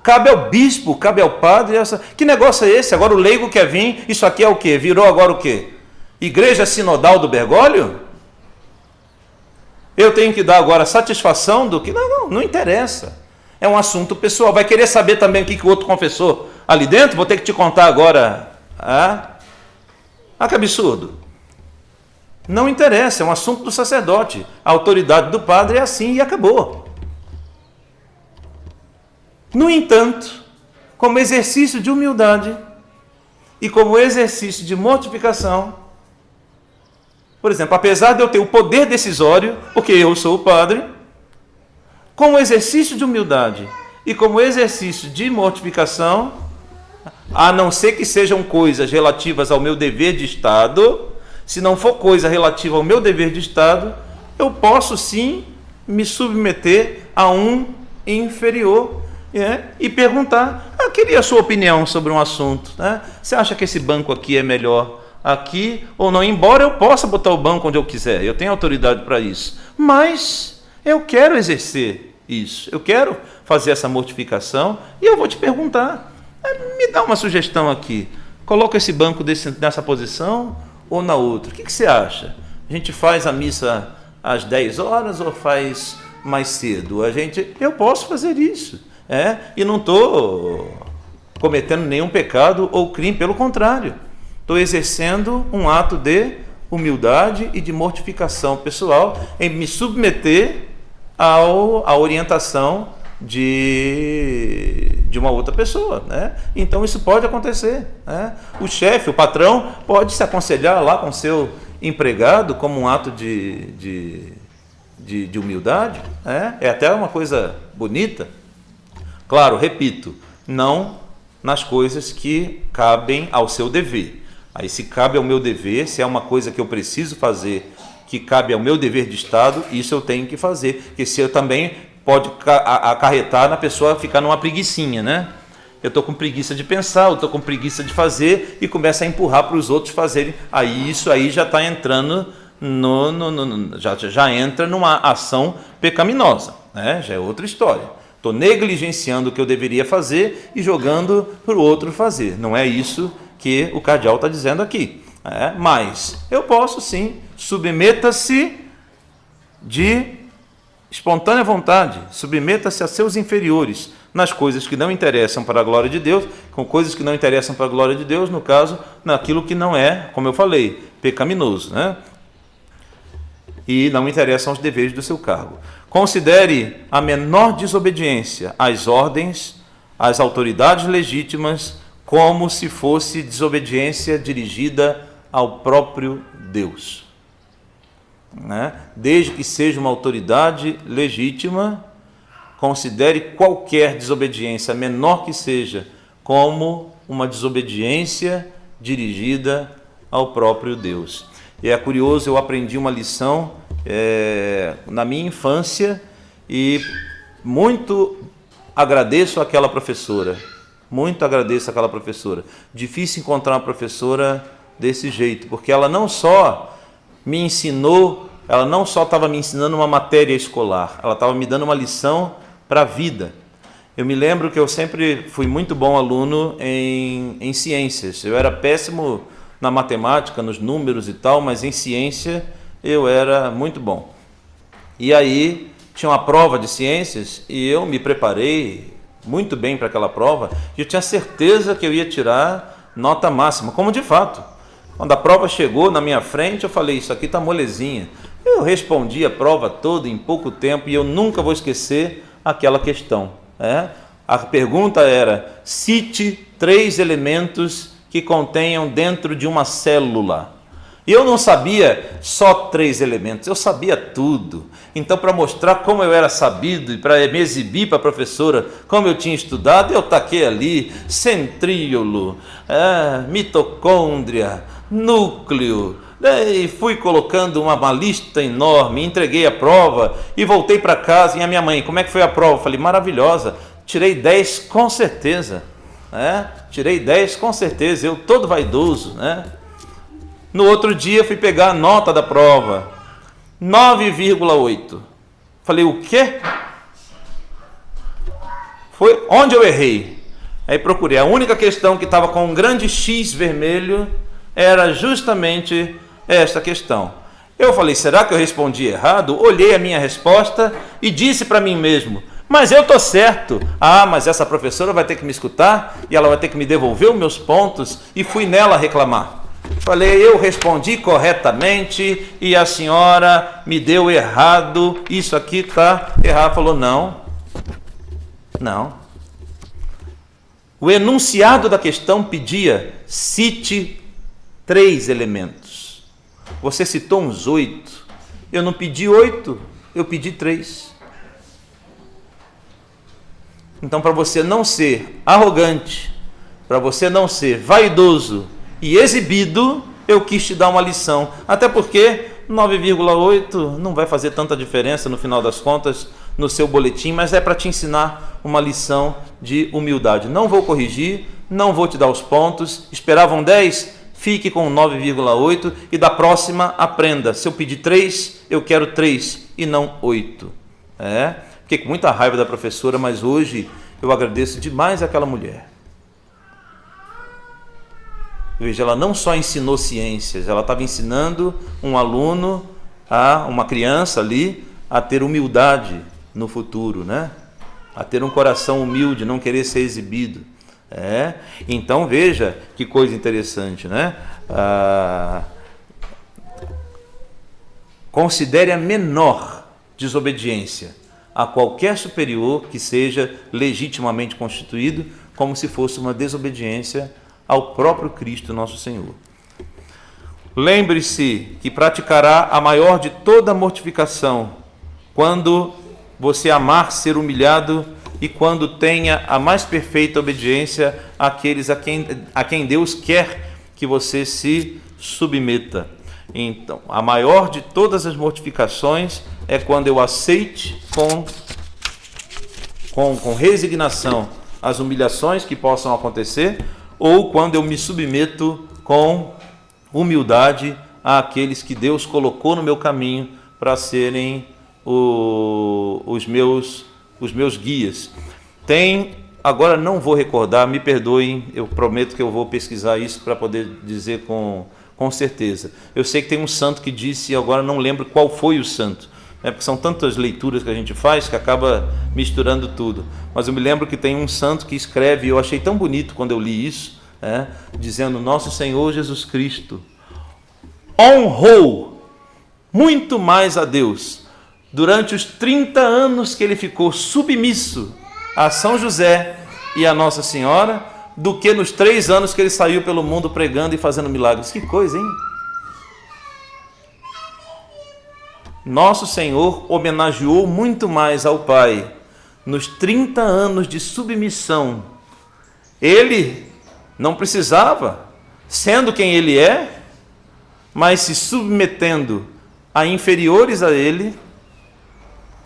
Cabe ao bispo, cabe ao padre. Que negócio é esse? Agora o leigo quer vir, isso aqui é o quê? Virou agora o quê? Igreja Sinodal do Bergoglio? Eu tenho que dar agora satisfação do que? Não interessa. É um assunto pessoal. Vai querer saber também o que o outro confessou ali dentro? Vou ter que te contar agora. Que absurdo. Não interessa, é um assunto do sacerdote. A autoridade do padre é assim e acabou. No entanto, como exercício de humildade e como exercício de mortificação, por exemplo, apesar de eu ter o poder decisório, porque eu sou o padre, como exercício de humildade e como exercício de mortificação, a não ser que sejam coisas relativas ao meu dever de Estado, se não for coisa relativa ao meu dever de Estado, eu posso sim me submeter a um inferior e perguntar, eu queria a sua opinião sobre um assunto. Você acha que esse banco aqui é melhor aqui ou não? Embora eu possa botar o banco onde eu quiser, eu tenho autoridade para isso, mas eu quero exercer isso, eu quero fazer essa mortificação e eu vou te perguntar, me dá uma sugestão aqui, coloca esse banco nessa posição ou na outra, o que você acha? A gente faz a missa às 10 horas ou faz mais cedo? Eu posso fazer isso, e não estou cometendo nenhum pecado ou crime, pelo contrário, estou exercendo um ato de humildade e de mortificação pessoal em me submeter à orientação de uma outra pessoa, Então isso pode acontecer, O chefe, o patrão, pode se aconselhar lá com seu empregado como um ato de humildade, É até uma coisa bonita. Claro, repito, não nas coisas que cabem ao seu dever. Aí, se cabe ao meu dever, se é uma coisa que eu preciso fazer, que cabe ao meu dever de Estado, isso eu tenho que fazer. Porque se eu também pode acarretar na pessoa ficar numa preguicinha, Eu estou com preguiça de pensar, eu estou com preguiça de fazer e começa a empurrar para os outros fazerem. Aí isso aí já está entrando já entra numa ação pecaminosa, Já é outra história. Estou negligenciando o que eu deveria fazer e jogando para o outro fazer. Não é isso que o cardeal está dizendo aqui. Mas eu posso sim, submeta-se de espontânea vontade, submeta-se a seus inferiores nas coisas que não interessam para a glória de Deus, com coisas que não interessam para a glória de Deus, no caso, naquilo que não é, como eu falei, pecaminoso, E não interessam aos deveres do seu cargo. Considere a menor desobediência às ordens, às autoridades legítimas, como se fosse desobediência dirigida ao próprio Deus. Desde que seja uma autoridade legítima, considere qualquer desobediência, menor que seja, como uma desobediência dirigida ao próprio Deus. E é curioso, eu aprendi uma lição na minha infância e muito agradeço àquela professora. Difícil encontrar uma professora desse jeito, porque ela não só me ensinou, ela não só estava me ensinando uma matéria escolar, ela estava me dando uma lição para a vida. Eu me lembro que eu sempre fui muito bom aluno em ciências. Eu era péssimo na matemática, nos números e tal, mas em ciência eu era muito bom. E aí tinha uma prova de ciências e eu me preparei muito bem para aquela prova e eu tinha certeza que eu ia tirar nota máxima, como de fato. Quando a prova chegou na minha frente, eu falei, isso aqui está molezinha. Eu respondi a prova toda em pouco tempo e eu nunca vou esquecer aquela questão. A pergunta era: cite 3 elementos que contenham dentro de uma célula. E eu não sabia só 3 elementos, eu sabia tudo. Então, para mostrar como eu era sabido e para me exibir para a professora como eu tinha estudado, eu taquei ali centríolo, mitocôndria, núcleo, e fui colocando uma lista enorme, entreguei a prova e voltei para casa. E a minha mãe: como é que foi a prova? Eu falei: maravilhosa, tirei 10 com certeza. Tirei 10 com certeza, eu todo vaidoso, No outro dia fui pegar a nota da prova, 9,8. Falei: o quê? Foi onde eu errei. Aí procurei, a única questão que estava com um grande X vermelho era justamente esta questão. Eu falei: será que eu respondi errado? Olhei a minha resposta e disse para mim mesmo: mas eu estou certo. Mas essa professora vai ter que me escutar e ela vai ter que me devolver os meus pontos. E fui nela reclamar. Falei: eu respondi corretamente e a senhora me deu errado, isso aqui está errado. Falou: não. O enunciado da questão pedia: cite 3 elementos. Você citou uns 8. Eu não pedi 8, eu pedi 3. Então, para você não ser arrogante, para você não ser vaidoso e exibido, eu quis te dar uma lição. Até porque 9,8 não vai fazer tanta diferença no final das contas no seu boletim, mas é para te ensinar uma lição de humildade. Não vou corrigir, não vou te dar os pontos. Esperavam 10, fique com 9,8 e da próxima aprenda. Se eu pedir 3, eu quero 3 e não 8. Fiquei com muita raiva da professora, mas hoje eu agradeço demais àquela mulher. Veja, ela não só ensinou ciências, ela estava ensinando um aluno, uma criança ali, a ter humildade no futuro, a ter um coração humilde, não querer ser exibido. Então veja que coisa interessante, considere a menor desobediência a qualquer superior que seja legitimamente constituído como se fosse uma desobediência ao próprio Cristo nosso Senhor. Lembre-se que praticará a maior de toda mortificação quando você amar ser humilhado e quando tenha a mais perfeita obediência àqueles a quem Deus quer que você se submeta. Então, a maior de todas as mortificações é quando eu aceite com resignação as humilhações que possam acontecer, ou quando eu me submeto com humildade àqueles que Deus colocou no meu caminho para serem os meus guias. Agora não vou recordar, me perdoem, eu prometo que eu vou pesquisar isso para poder dizer com certeza. Eu sei que tem um santo que disse, agora não lembro qual foi o santo, porque são tantas leituras que a gente faz que acaba misturando tudo. Mas eu me lembro que tem um santo que escreve, e eu achei tão bonito quando eu li isso, dizendo: nosso Senhor Jesus Cristo honrou muito mais a Deus durante os 30 anos que ele ficou submisso a São José e a Nossa Senhora, do que nos 3 anos que ele saiu pelo mundo pregando e fazendo milagres. Que coisa, hein? Nosso Senhor homenageou muito mais ao Pai nos 30 anos de submissão. Ele não precisava, sendo quem ele é, mas se submetendo a inferiores a ele,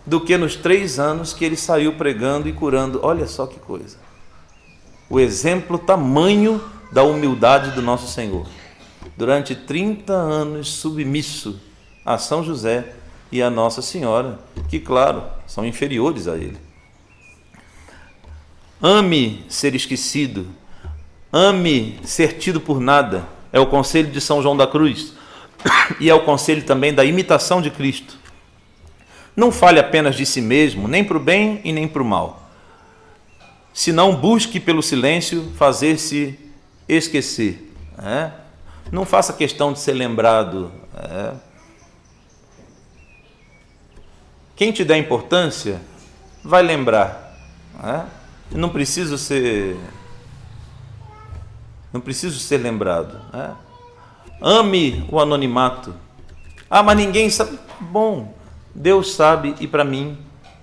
do que nos 3 anos que ele saiu pregando e curando. Olha só que coisa. O exemplo tamanho da humildade do nosso Senhor. Durante 30 anos submisso a São José e a Nossa Senhora, que, claro, são inferiores a ele. Ame ser esquecido, ame ser tido por nada. É o conselho de São João da Cruz e é o conselho também da imitação de Cristo. Não fale apenas de si mesmo, nem para o bem e nem para o mal. Senão busque pelo silêncio fazer-se esquecer. Não faça questão de ser lembrado. Quem te der importância, vai lembrar. não preciso ser lembrado, né? Ame o anonimato. Ah, mas ninguém sabe. Bom, Deus sabe e para mim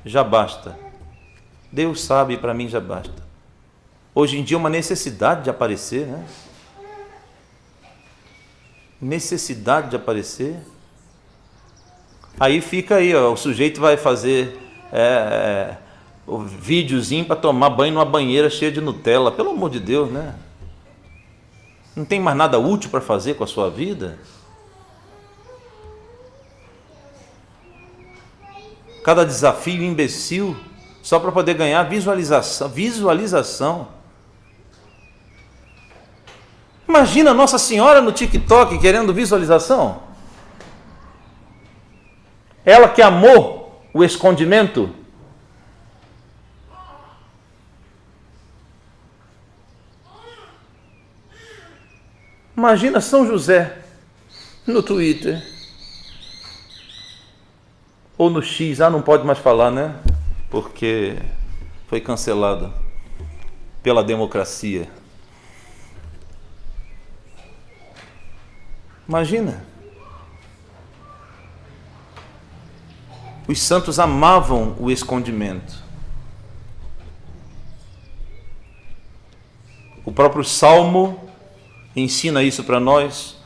já basta. Deus sabe e para mim já basta. Hoje em dia é uma necessidade de aparecer, né? Necessidade de aparecer. Aí fica aí, ó, o sujeito vai fazer o videozinho para tomar banho numa banheira cheia de Nutella. Pelo amor de Deus, né? Não tem mais nada útil para fazer com a sua vida? Cada desafio imbecil só para poder ganhar visualização. Imagina Nossa Senhora no TikTok querendo visualização. Ela que amou o escondimento. Imagina São José no Twitter. Ou no X, não pode mais falar, né? Porque foi cancelado pela democracia. Imagina. Os santos amavam o escondimento. O próprio Salmo ensina isso para nós.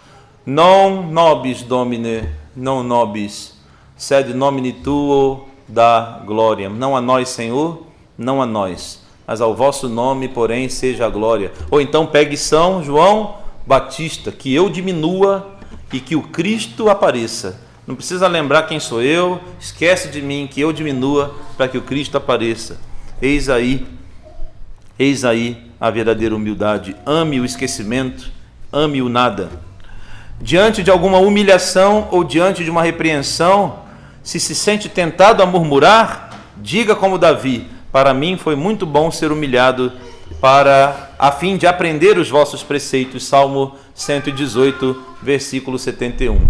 Non nobis Domine, non nobis, sed nomine tuo da glória. Não a nós, Senhor, não a nós, mas ao vosso nome, porém, seja a glória. Ou então pegue São João Batista, que eu diminua e que o Cristo apareça. Não precisa lembrar quem sou eu, esquece de mim, que eu diminua para que o Cristo apareça. Eis aí a verdadeira humildade. Ame o esquecimento, ame o nada. Diante de alguma humilhação ou diante de uma repreensão, se sente tentado a murmurar, diga como Davi: para mim foi muito bom ser humilhado, a fim de aprender os vossos preceitos. Salmo 118, versículo 71.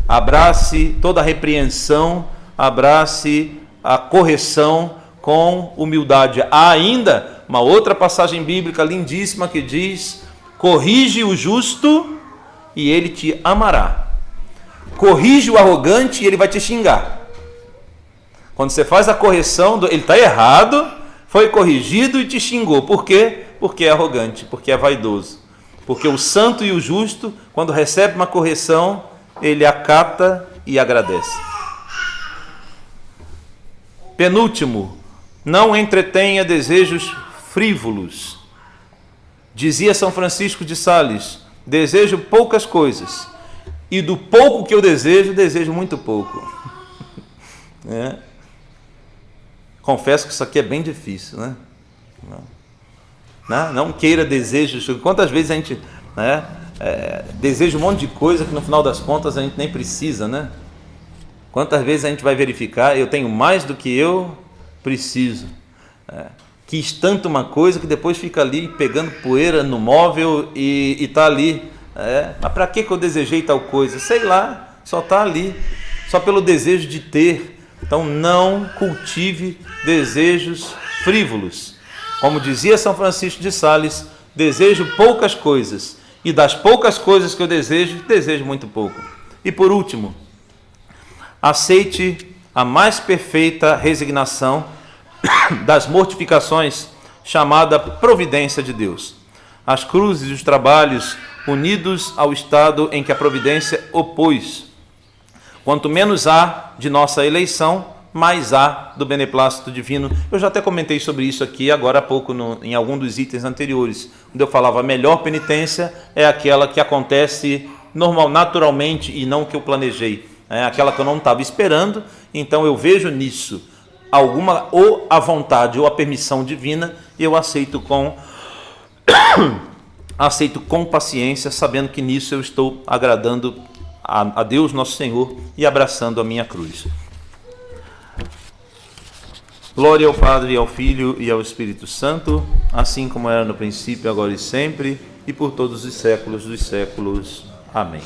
Abrace toda a repreensão, abrace a correção com humildade. Há ainda uma outra passagem bíblica lindíssima que diz: corrige o justo e ele te amará. Corrige o arrogante e ele vai te xingar. Quando você faz a correção, ele está errado, foi corrigido e te xingou. Por quê? Porque é arrogante, porque é vaidoso. Porque o santo e o justo, quando recebe uma correção, ele acata e agradece. Penúltimo, não entretenha desejos frívolos. Dizia São Francisco de Sales: desejo poucas coisas, e do pouco que eu desejo muito pouco. Confesso que isso aqui é bem difícil, né? Não queira desejos. Quantas vezes a gente deseja um monte de coisa que no final das contas a gente nem precisa, né? Quantas vezes a gente vai verificar: eu tenho mais do que eu preciso. Quis tanto uma coisa que depois fica ali pegando poeira no móvel e está ali. Mas para que eu desejei tal coisa? Sei lá, só está ali, só pelo desejo de ter. Então não cultive desejos frívolos. Como dizia São Francisco de Sales: desejo poucas coisas, e das poucas coisas que eu desejo muito pouco. E por último, aceite a mais perfeita resignação das mortificações, chamada providência de Deus. As cruzes e os trabalhos unidos ao estado em que a providência opôs. Quanto menos há de nossa eleição, mais há do beneplácito divino. Eu já até comentei sobre isso aqui agora há pouco, em algum dos itens anteriores, quando eu falava: a melhor penitência é aquela que acontece naturalmente e não que eu planejei. Aquela que eu não estava esperando, então eu vejo nisso alguma, ou a vontade ou a permissão divina, e eu aceito com paciência, sabendo que nisso eu estou agradando a Deus nosso Senhor e abraçando a minha cruz. Glória ao Padre, ao Filho e ao Espírito Santo, assim como era no princípio, agora e sempre, e por todos os séculos dos séculos. Amém.